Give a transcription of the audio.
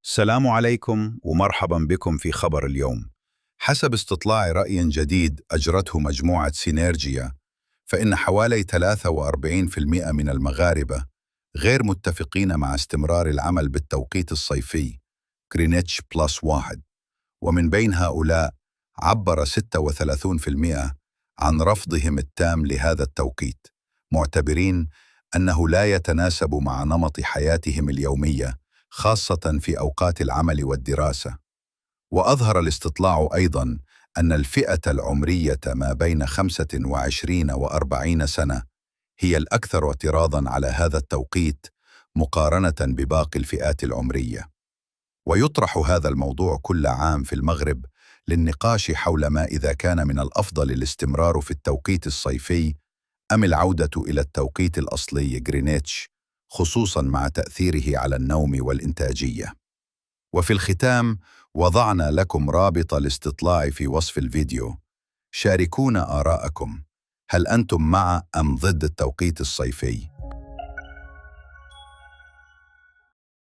السلام عليكم ومرحبا بكم في خبر اليوم. حسب استطلاع رأي جديد أجرته مجموعة سينيرجيا، فإن حوالي 43% من المغاربة غير متفقين مع استمرار العمل بالتوقيت الصيفي غرينتش بلس واحد، ومن بين هؤلاء عبر 36% عن رفضهم التام لهذا التوقيت، معتبرين أنه لا يتناسب مع نمط حياتهم اليومية، خاصة في أوقات العمل والدراسة. وأظهر الاستطلاع أيضاً أن الفئة العمرية ما بين 25 و40 سنة هي الأكثر اعتراضاً على هذا التوقيت مقارنة بباقي الفئات العمرية. ويطرح هذا الموضوع كل عام في المغرب للنقاش حول ما إذا كان من الأفضل الاستمرار في التوقيت الصيفي أم العودة إلى التوقيت الأصلي غرينتش، خصوصاً مع تأثيره على النوم والإنتاجية. وفي الختام وضعنا لكم رابط الاستطلاع في وصف الفيديو. شاركونا آراءكم، هل أنتم مع أم ضد التوقيت الصيفي؟